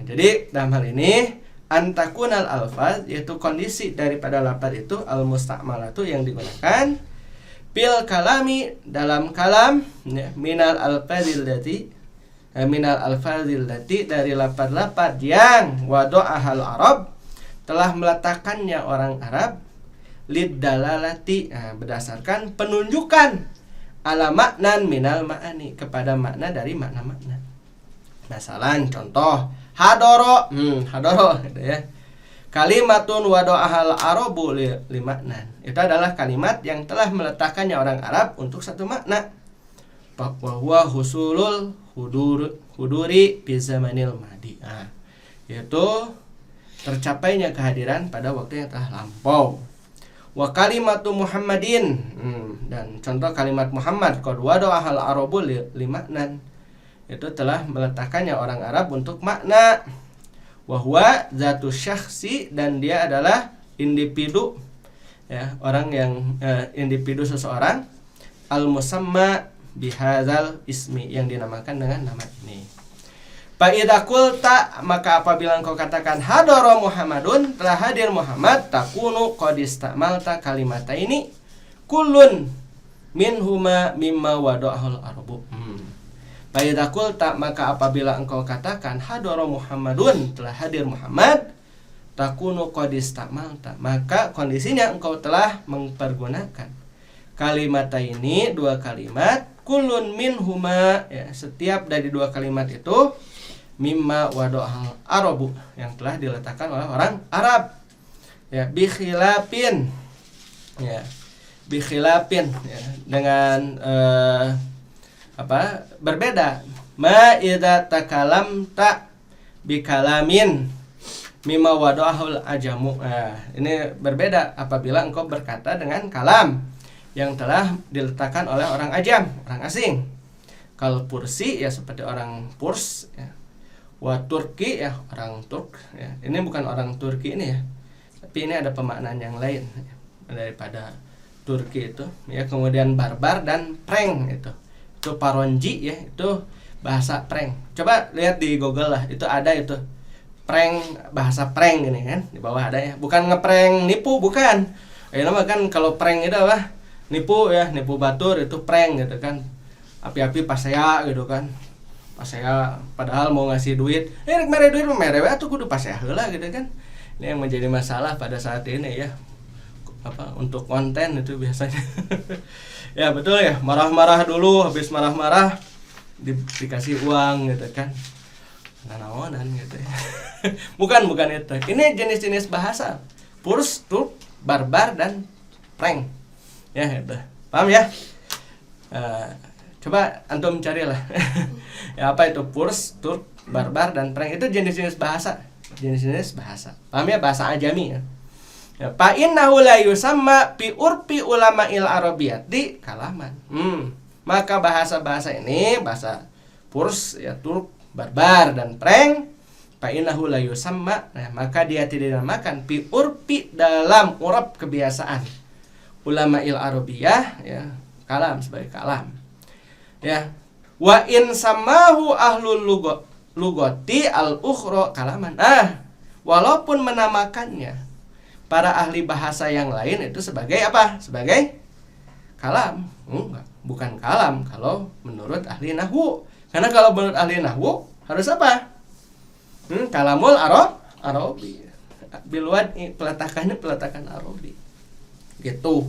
Jadi dalam hal ini antakunal alfaz, yaitu kondisi daripada lafaz itu al musta'malatu yang digunakan bil kalami dalam kalam ya, minal alfazil lati dari lafaz-lafaz yang wada'ahal arab telah meletakkannya orang Arab lid dalalati berdasarkan penunjukan ala maknan minal ma'ani kepada makna dari makna-makna. Masalan contoh hadoro gitu ya. Kalimatun wada'ahal arabu li maknan. Itu adalah kalimat yang telah meletakkannya orang Arab untuk satu makna. Wa huwa husulul huduri fi zamanil madi. Yaitu tercapainya kehadiran pada waktu yang telah lampau. Wa kalimatu Muhammadin, dan contoh kalimat Muhammad qad wada'ahal arabu li maknan. Itu telah meletakkannya orang Arab untuk makna. Wahwa zatu syakhsi, dan dia adalah individu ya, orang yang individu seseorang al musamma bihadzal ismi, yang dinamakan dengan nama ini. Fa idza qulta, maka apabila engkau katakan hadara Muhammadun, telah hadir Muhammad, takunu qad istamalta kalimataini kullun minhuma mimma wada'ahul arabu. Fa idza qulta, maka apabila engkau katakan hadara Muhammadun, telah hadir Muhammad, takunu qad istamalta, maka kondisinya engkau telah mempergunakan kalimataini, dua kalimat, kullun minhuma ya, setiap dari dua kalimat itu mimma wada'ahul arabu, yang telah diletakkan oleh orang Arab ya, bi khilafin ya, dengan berbeda. Ma idza takalamta bi kalamin mimma wada'ahul ajamu. Ini berbeda apabila engkau berkata dengan kalam yang telah diletakkan oleh orang ajam, orang asing. Kalau Pursi ya seperti orang Purs ya. Wa Turki ya orang Turk ya. Ini bukan orang Turki ini ya, tapi ini ada pemaknaan yang lain ya, daripada Turki itu ya. Kemudian barbar dan prank itu paronji ya, itu bahasa prank. Coba lihat di Google lah, itu ada itu prank, bahasa prank gini kan, di bawah ada ya. Bukan ngeprank nipu, bukan. Nama kan kalau prank itu apa? Nipu ya, nipu batur, itu prank gitu kan. Api-api pasea gitu kan. Pasea padahal mau ngasih duit, mere duit mere we atuh kudu pasea heula gitu kan. Ini yang menjadi masalah pada saat ini ya. Untuk konten itu biasanya. Ya betul ya, marah-marah dulu, habis marah-marah dikasih uang gitu kan. Nanaonan gitu ya. bukan itu. Ini jenis-jenis bahasa. Purs, turk, barbar, dan prank. Ya itu. Paham ya? Coba antum carilah. Ya apa itu purs, turk, barbar, dan prank, itu jenis-jenis bahasa. Paham ya, bahasa ajami ya. Ya, fa innahu la yusamma fi urfi ulama'il arabiyyati kalaman. Maka bahasa-bahasa ini, bahasa Purs ya, Turk, barbar, dan prank, fa innahu la yusamma, maka dia tidak dinamakan fi urfi, dalam urap kebiasaan ulama'il arabiyyah ya, kalam, sebagai kalam. Ya. Wa in samahu ahlul lugoti al ukhra kalaman. Walaupun menamakannya para ahli bahasa yang lain itu sebagai apa? Sebagai kalam. Enggak, bukan kalam kalau menurut ahli nahwu. Karena kalau menurut ahli nahwu harus apa? Kalamul Arabi. Bilwad peletakannya peletakan Arabi. Gitu.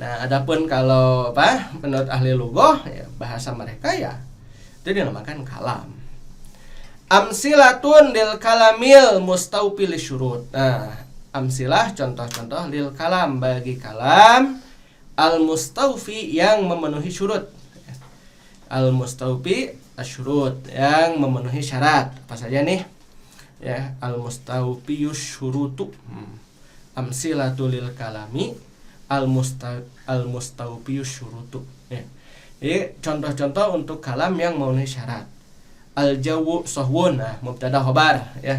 Nah, adapun kalau menurut ahli lughah ya, bahasa mereka ya itu dinamakan kalam. Amsilatun lil kalamil mustawfil syurut. Nah, amsilah contoh-contoh lil kalam bagi kalam al mustawfi yang memenuhi syurut. Al mustawfi asyurut yang memenuhi syarat. Apa saja nih? Ya, al mustawfiyus syurutu. Amsilatul lil kalami al mustawfiyus syurutu. Ya. Jadi contoh-contoh untuk kalam yang memenuhi syarat. Al jawu sahwun, mubtada khobar ya.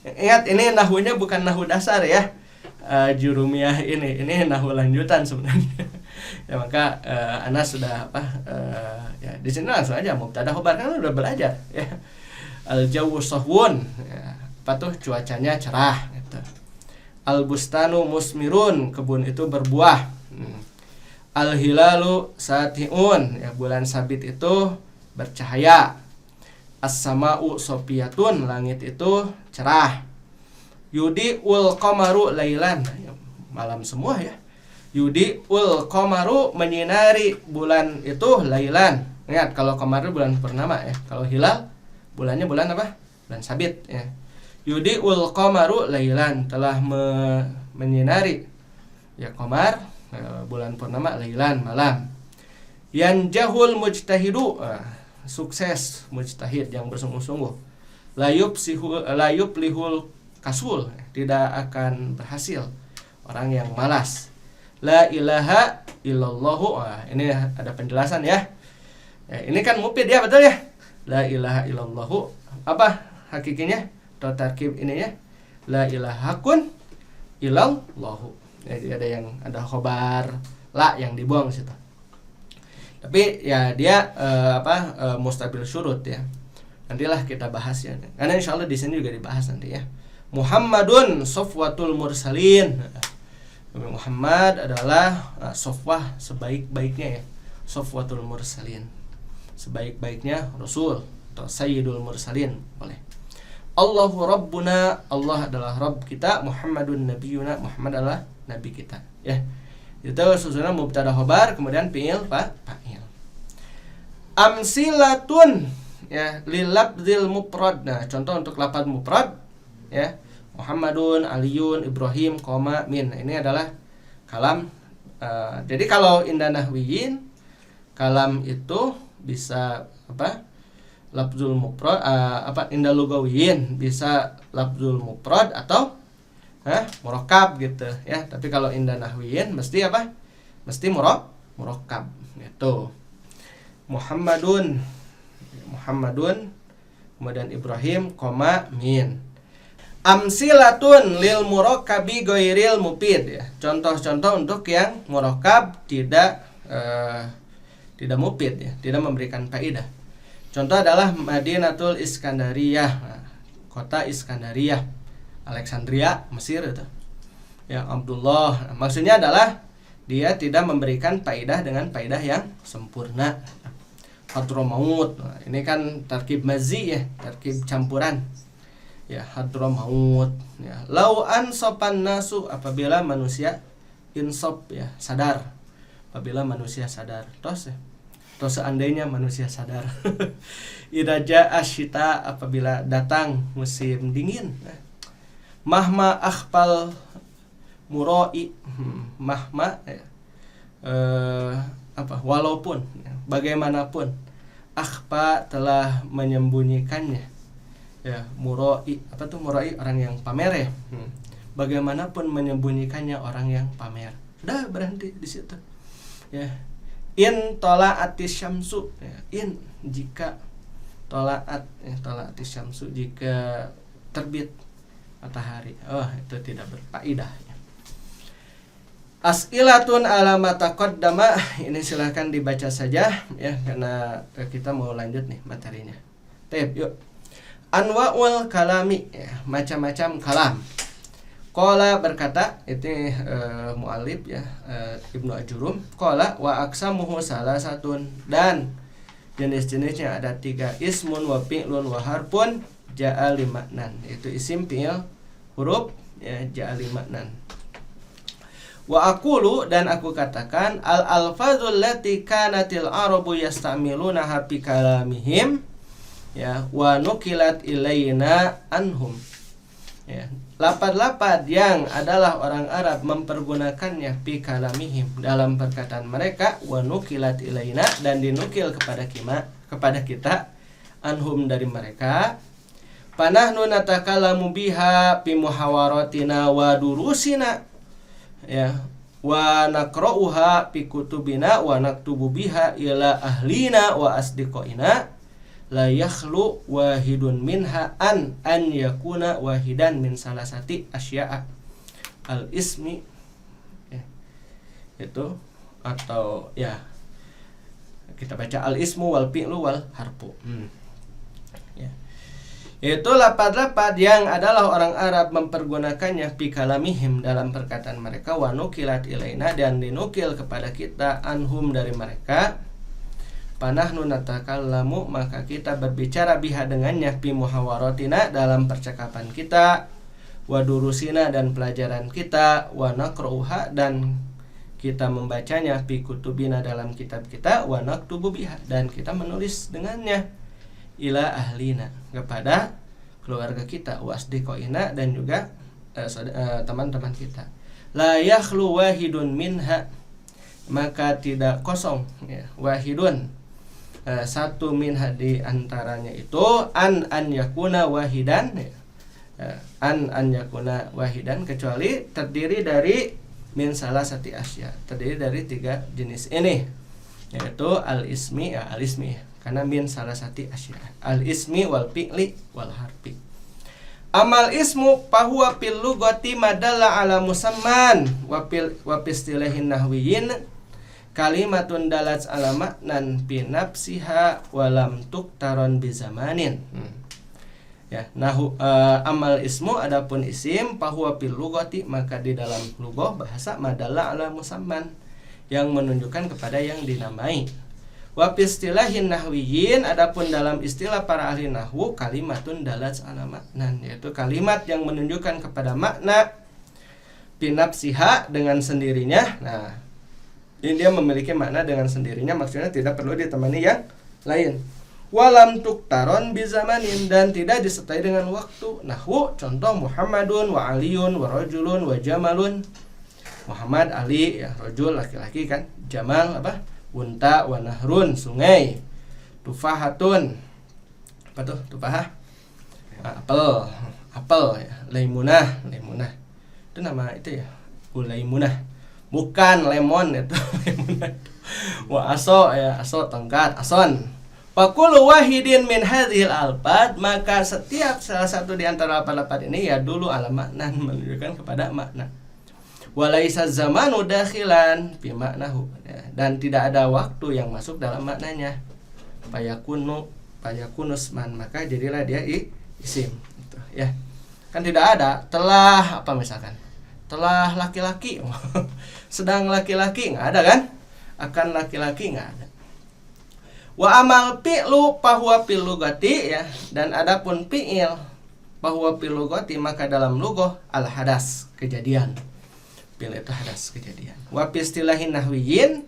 Ingat ini nahwunya bukan nahwu dasar ya. Jurumiyah ini nahwu lanjutan sebenarnya. Ya maka Anas sudah ya di sini langsung aja mubtada khobar kan udah belajar ya. Al jawu sahwun ya. Apa tuh cuacanya cerah gitu. Al bustanu musmirun, kebun itu berbuah. Al hilalu satiun, ya bulan sabit itu bercahaya. As samau sofiyatun, langit itu cerah. Yudi ul qamaru lailan, ya, malam semua ya. Yudi ul qamaru menyinari bulan itu lailan. Ingat kalau qamar itu bulan purnama ya. Kalau hilal bulannya bulan apa? Bulan sabit ya. Yudi ul qamaru lailan, telah menyinari ya qamar bulan purnama lailan malam. Yanjahul mujtahidu, sukses mujtahid yang bersungguh-sungguh. Layub lihul kasul, tidak akan berhasil orang yang malas. La ilaha illallahu, ini ada penjelasan ya. Ini kan mufid ya, betul ya. La ilaha illallahu, apa hakikinya? Atau tarkib ini ya, la ilahakun ilallahu. Jadi ada khobar la yang dibuang situ. Tapi ya dia mustabil syurut ya. Nantilah kita bahas ya. Karena insyaallah di sini juga dibahas nanti ya. Muhammadun safwatul mursalin. Muhammad adalah safwah, sebaik-baiknya ya. Safwatul mursalin, sebaik-baiknya rasul atau sayyidul mursalin boleh. Allahu Rabbuna, Allah adalah Rabb kita. Muhammadun nabiyuna, Muhammad adalah nabi kita ya. Itu susunan mubtada khobar kemudian fi'il fa'il. Amsilatun ya lil lafdzil mufrad. Nah, contoh untuk lafaz mufrad ya. Muhammadun, Aliyun, Ibrahim, min. Ini adalah kalam. Jadi kalau indah nahwiyin kalam itu bisa lafzul mufrad, indah lugawiyin bisa lafzul mufrad atau murakkab gitu ya. Tapi kalau indah nahwiyin mesti mesti murakkab gitu. Muhammadun kemudian Ibrahim, min. Amsilatun lil murakkabi ghairil mufid ya. Contoh-contoh untuk yang murakkab tidak mufid ya, tidak memberikan faedah. Contoh adalah Madinatul Iskandariyah, kota Iskandariyah, Alexandria, Mesir itu. Ya, Abdullah. Maksudnya adalah dia tidak memberikan faedah dengan faedah yang sempurna. Hadramaut. Nah, ini kan tarkib mazi ya, tarkib campuran. Ya, hadramaut ya. Lau ansopan nasu, apabila manusia insop ya, sadar. Apabila manusia sadar. Terus ya. Atau seandainya manusia sadar. Idza jaa asyita, apabila datang musim dingin. Mahma akhfal murai, mahma ya. Walaupun ya, bagaimanapun akhfa telah menyembunyikannya ya, murai, murai, orang yang pamer ya. Bagaimanapun menyembunyikannya orang yang pamer. Udah berhenti di situ ya. In tola'atis syamsu ya. In jika tola'at ya, tola'atis syamsu jika terbit matahari, itu tidak berfaedah ya. As'ilatun ala ma taqaddama, ini silahkan dibaca saja ya karena kita mau lanjut nih materinya. Yuk. Anwa'ul kalami, ya, macam-macam kalam. Qala berkata, itu mu'allif ya, Ibnu Ajurum. Qala wa aqsamuhu salasatun, dan jenis-jenisnya ada 3, ismun wa fi'lun wa harfun ja'a li maknan, itu isim, fi'il, huruf ya, ja'a li maknan. Wa aqulu, dan aku katakan, al alfazul lati kanatil arabu yastamilunaha fi kalamihim ya wa nukilat ilaina anhum, ya, lapad-lapad yang adalah orang Arab mempergunakannya fi kalamihim, dalam perkataan mereka, wa nukilat ilaina, dan dinukil kepada kita anhum, dari mereka. Panahnu natakallamu biha fi muhawaratina wa durusina, ya, wa naqra'uha fi kutubina wa naktubu biha ila ahlina wa asdiqaina la yakhlu wahidun minha an yakuna wahidan min salasati asya'a al ismi, ya, itu atau ya kita baca al ismu wal fi'lu wal harfu, ya. Itu lapad-lapad yang adalah orang Arab mempergunakannya fi kalamihim, dalam perkataan mereka, wa nukilat ilaina, dan dinukil kepada kita anhum, dari mereka. Panahnu natakallamu, maka kita berbicara biha dengannya, fi muhawaratina, dalam percakapan kita, wa durusina, dan pelajaran kita, wa naqra'uha, dan kita membacanya, fi kutubina, dalam kitab kita, wa naktubu biha, dan kita menulis dengannya, ila ahlina, kepada keluarga kita, wasdiqoina, dan juga teman-teman kita. La yakhlu wahidun minha, maka tidak kosong ya, wahidun, satu minha, di antaranya itu, an yakuna wahidan, ya, an yakuna wahidan, kecuali terdiri dari min salasati asya, terdiri dari 3 jenis ini, yaitu al ismi, ya, al ismi, karena min salasati asya, al ismi wal fi'li wal harfi. Amal ismu fahuwa fil lughati madalla ala musamman wa istilahin nahwiyin kalimatun dalat ala maknan bi nafsiha wa lam tuktaron bi zamanin. Ya, amal ismu, adapun isim, fahuwa fil lughati, maka di dalam lughah bahasa, madalla ala musamman, yang menunjukkan kepada yang dinamai. Wa istilahin nahwiyin, adapun dalam istilah para ahli nahwu, kalimatun dalat ala maknan, yaitu kalimat yang menunjukkan kepada makna, binafsiha, dengan sendirinya. Nah, ini dia memiliki makna dengan sendirinya, maksudnya tidak perlu ditemani yang lain. Walam tuktaron bizamanin, dan tidak disertai dengan waktu. Nahwu, contoh Muhammadun wa aliyun wa rajulun wa jamalun. Muhammad, Ali, ya, rajul, laki-laki kan, jamal apa? Unta, wa nahrun, sungai. Tufahatun, apa tuh tufahah? Apel ya. Laimunah, itu nama itu ya, ulaimunah, bukan lemon itu. Laimunah. Wa aso, ya, aso tongkat, ason. Fakulu wahidin min hadhil alfad, maka setiap salah satu di antara alfad ini ya dulu ala makna, menunjukkan kepada makna. Walaisa zamanu dakhilan fi maknahu, ya, dan tidak ada waktu yang masuk dalam maknanya. Fayakunusman, maka jadilah dia isim, gitu, ya. Kan tidak ada telah apa misalkan, telah laki-laki, sedang laki-laki, nggak ada kan? Akan laki-laki, nggak ada. Wa amal fi'lu fahuwa fil lughati, ya, dan adapun fi'il fahuwa fil lughati, maka dalam lughah al hadas, kejadian. Fi'il itu hadas, kejadian. Wa fi istilahin nahwiyin,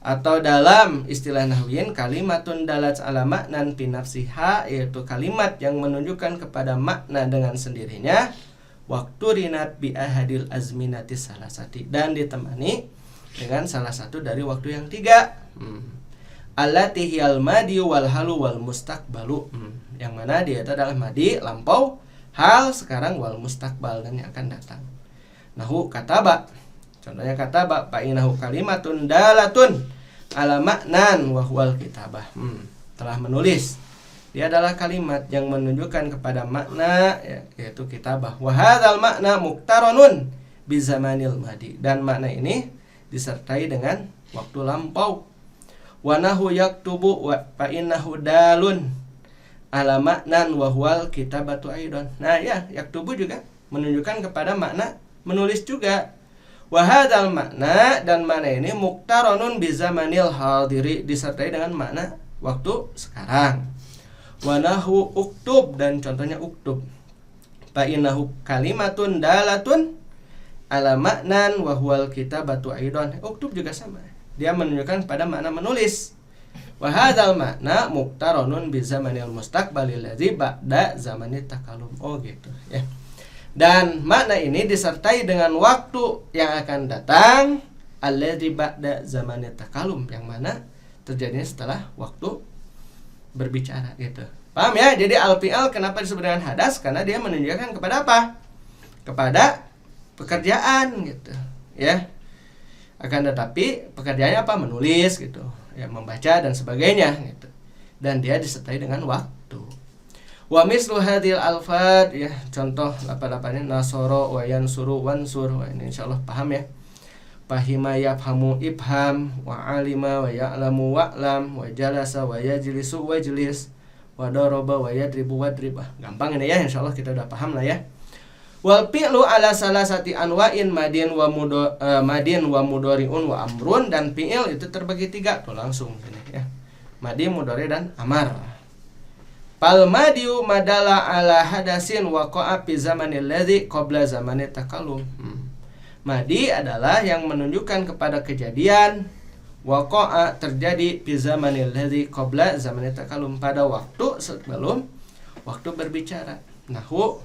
atau dalam istilah nahwiyin, kalimatun dalat ala maknan fi nafsiha, yaitu kalimat yang menunjukkan kepada makna dengan sendirinya. Waktu rinat bi ahadil azminati salasati, dan ditemani dengan salah satu dari waktu yang 3. Allati hiyal madi wal halu wal mustaqbalu, yang mana dia itu adalah madi, lampau, hal, sekarang, wal mustaqbal, dan yang akan datang. Nahu kataba, contohnya kataba, fa'inahu kalimatun dalatun ala maknan wa huwal kitabah, telah menulis, dia adalah kalimat yang menunjukkan kepada makna, ya, yaitu kitabah. Wa hadzal makna muktaronun bizamanil madi, dan makna ini disertai dengan waktu lampau. Wa nahu yaktubu wa fa innahu dalun ala maknan wa huwal kitabatu aidan. Nah ya, yaktubu juga menunjukkan kepada makna menulis juga. Wa hadzal makna, dan makna ini muqtaranun bizamanil hadiri, disertai dengan makna waktu sekarang. Wa nahu uktub, dan contohnya uktub. Fa innahu kalimatun dalatun ala maknan wa huwal kitabatu aidan. Uktub juga sama, dia menunjukkan pada makna menulis. Wa hadzal makna muqtaranun bi zamanil mustaqbalil ladzi ba'da zamanit takalum. Oh gitu ya. Dan makna ini disertai dengan waktu yang akan datang, alladzi ba'da zamanit takalum, yang mana terjadinya setelah waktu berbicara gitu. Paham ya? Jadi al-fi'al kenapa disebut dengan hadas? Karena dia menunjukkan kepada apa? Kepada pekerjaan gitu ya. Akan tetapi pekerjaannya apa? Menulis gitu ya, membaca dan sebagainya gitu. Dan dia disertai dengan waktu. Wa mislu hadhil alfad ya, contoh lapan-lapannya nasoro wa yansuru wansur. Wah, ini insyaallah paham ya. Fahima yafhamu ibham, wa alima wa ya'lamu wa'lam, wa jalasa wa yajlisu wajlis, wa daraba wa yadribu wadribah. Gampang ini ya, insyaallah kita udah paham lah ya. Wal fi'lu ala salasati anwa'in madin wa mudhari'un wa amrun, dan fi'il itu terbagi 3 tuh langsung ini ya. Madi, mudhari, dan amar. Fal madiu madala ala hadasin waqa'a fi zamanil ladzi qabla zamanit takallum. Madi adalah yang menunjukkan kepada kejadian waqa'a, terjadi fi zamanil ladzi qabla zamanit takallum, pada waktu sebelum waktu berbicara. Nahu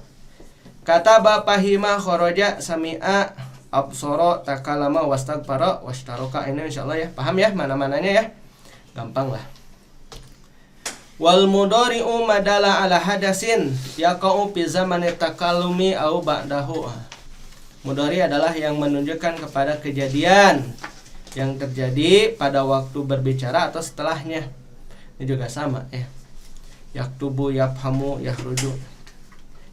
kataba fahima kharaja sami'a absara takallama wastaghfara washtaraka. Ini insyaallah ya, paham ya mana-mananya ya. Gampang lah. Wal mudhari'u madala ala hadasin yaqa'u fi zamanit takallumi au ba'dahu. Mudhari adalah yang menunjukkan kepada kejadian yang terjadi pada waktu berbicara atau setelahnya. Ini juga sama ya. Yaktubu, yafhamu, yahruju,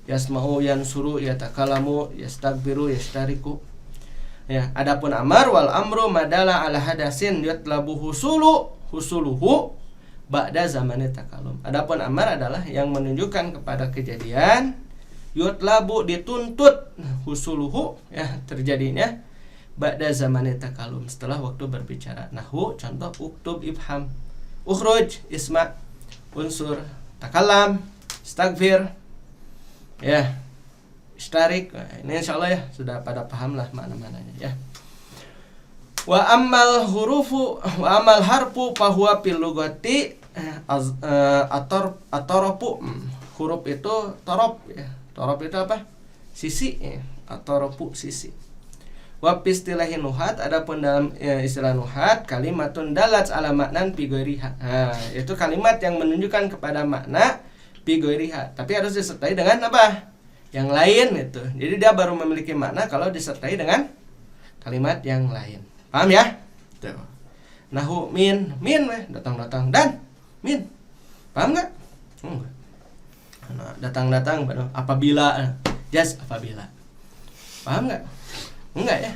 yasma'u, yansuru, yatakalamu, yastaghfiru, yashtariku. Ya, adapun amar wal amru madala ala hadasin yatlabu husuluhu ba'da zamanit takalum. Adapun amar adalah yang menunjukkan kepada kejadian yutlabu, dituntut, husuluhu ya, terjadinya ba'da zamanit takalum, setelah waktu berbicara. Nahu contoh uktub, ibham, ukhruj, isma, unsur, takalam, istaghfir ya, ishtarik. Ini insyaallah ya sudah pada paham lah mana-mananya ya. Wa amal harfu fahuwa fil lugati atoropu. Huruf itu torob ya. Torob itu apa? Sisi ya. Atoropu sisi. Wa istilahi nuhat, adapun dalam istilah nuhat kalimatun dalat ala maknan fi ghairiha. Itu kalimat yang menunjukkan kepada makna fi ghairiha, tapi harus disertai dengan apa? Yang lain itu. Jadi dia baru memiliki makna kalau disertai dengan kalimat yang lain. Paham ya? Tuh. Nahu min datang-datang, dan min. Paham enggak? Enggak. Nah, datang-datang apabila, just apabila. Paham enggak? Enggak ya?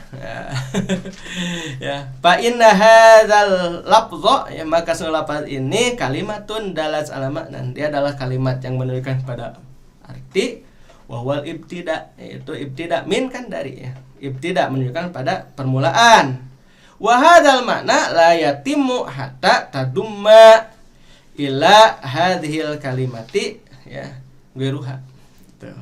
Ya. Fa inna hadzal lafdha, ya, maka lafaz ini kalimatun dalat ala maknan. Dia adalah kalimat yang menunjukkan pada arti wa wal ibtida, yaitu ibtida min kan dari ya. Ibtida menunjukkan pada permulaan. Wa hadzal makna la yatimmu hatta tadumma ila hadhil kalimati ya ghairuha. Tuh.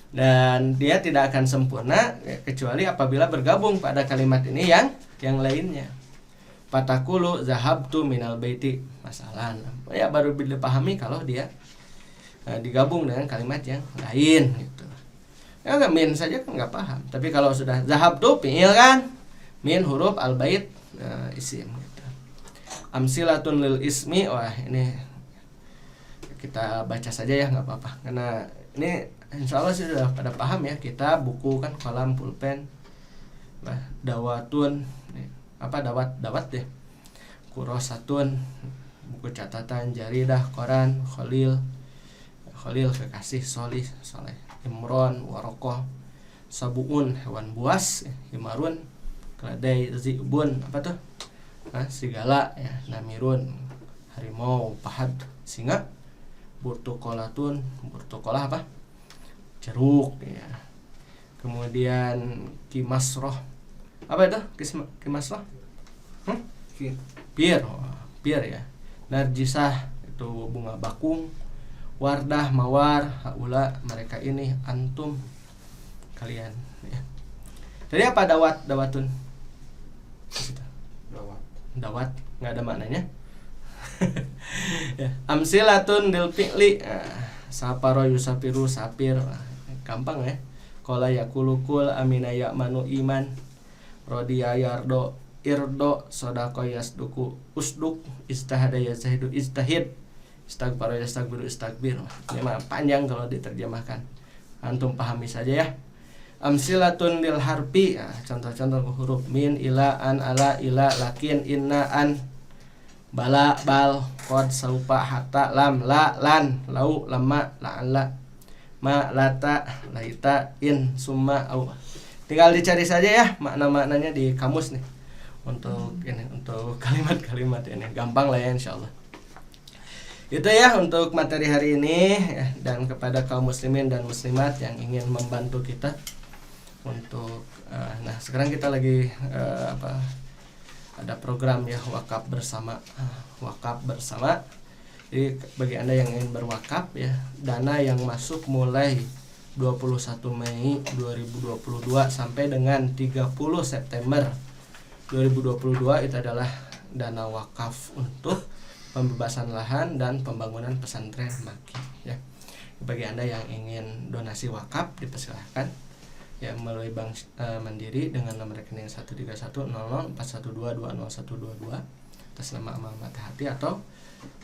Dan dia tidak akan sempurna ya, kecuali apabila bergabung pada kalimat ini yang lainnya. Fatakulu zahabtu minal baiti masalan. Ya baru dipahami kalau dia digabung dengan kalimat yang lain gitu. Ya min saja kan enggak paham. Tapi kalau sudah zahabtu fi'il kan, min huruf al-bait isim gitu. Amsilatun lil ismi, wah ini kita baca saja ya, nggak apa-apa karena ini insyaallah sudah pada paham ya. Kita buku kan kolam pulpen, dawatun apa dawat deh, kurosatun buku catatan, jaridah koran, khalil kekasih, soleh, imron, warokoh, sabuun hewan buas, himarun keledai, zibun apa tuh? Serigala ya, namirun harimau, pahad singa, burtukolatun, burtukolah apa? Jeruk ya. Kemudian kimasroh apa itu? Kimasroh? Pir ya. Narjisah itu bunga bakung. Wardah, mawar, haula mereka ini, antum kalian ya. Jadi apa dawatun? Dawat nggak ada maknanya. Ya. Amsilatun lil fi'li, saparo yusafiru sapir, gampang ya. Qala yakulukul amina ya'manu iman, rodiya yardo irdo, sodako yasduku usduk, istahada yazahidu istahid, istagfaro yastagbiru istagbir. Ini mah panjang kalau diterjemahkan, antum pahami saja ya. Amsilatun lil harfi, contoh-contoh huruf min, ila, an, ala, ila, lakin, inna, an, bala, bal, qad, saupa, hatta, lam, la, lan, lau, lama, la'alla, ma, lata, laita, in, summa, au. Tinggal dicari saja ya makna-maknanya di kamus nih. Untuk kalimat-kalimat ini gampang lah ya insyaallah. Itu ya untuk materi hari ini ya, dan kepada kaum muslimin dan muslimat yang ingin membantu kita untuk nah sekarang kita lagi ada program ya wakaf bersama. Jadi bagi Anda yang ingin berwakaf ya, dana yang masuk mulai 21 Mei 2022 sampai dengan 30 September 2022 itu adalah dana wakaf untuk pembebasan lahan dan pembangunan pesantren Maki ya. Bagi Anda yang ingin donasi wakaf dipersilahkan ya melalui Bank Mandiri dengan nomor rekening 1310041220122 atas nama Amal Mata Hati, atau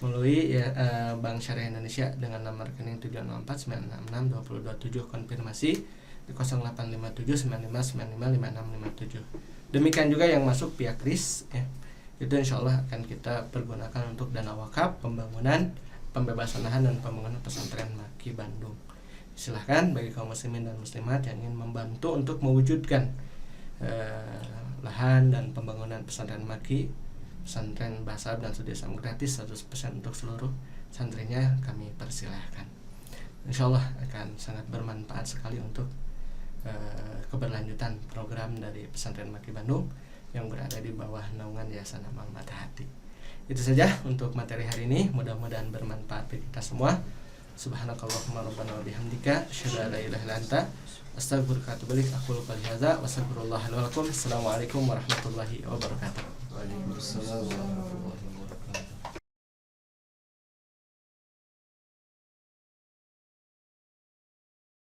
melalui Bank Syariah Indonesia dengan nomor rekening 764966227 konfirmasi di 085795955657. Demikian juga yang masuk via KRIS ya. Itu insyaallah akan kita pergunakan untuk dana wakaf, pembangunan, pembebasan lahan dan pembangunan pesantren Maki Bandung. Silahkan bagi kaum muslimin dan muslimat yang ingin membantu untuk mewujudkan lahan dan pembangunan pesantren Maki, pesantren Bahasa Arab dan Studi Islam gratis 100% untuk seluruh santrinya, kami persilahkan. Insyaallah akan sangat bermanfaat sekali untuk keberlanjutan program dari pesantren Maki Bandung yang berada di bawah naungan Yayasan Amal Mata Hati. Itu saja untuk materi hari ini, mudah-mudahan bermanfaat bagi kita semua. Subhanakallahumma rabbana wa bihamdika asyhadu an la ilaha illa anta astaghfiruka wa atubu ilaik. Aqulu qouli hadza wa astaghfirullah li wa lakum. Assalamualaikum warahmatullahi wabarakatuh. Waalaikumsalam warahmatullahi wabarakatuh.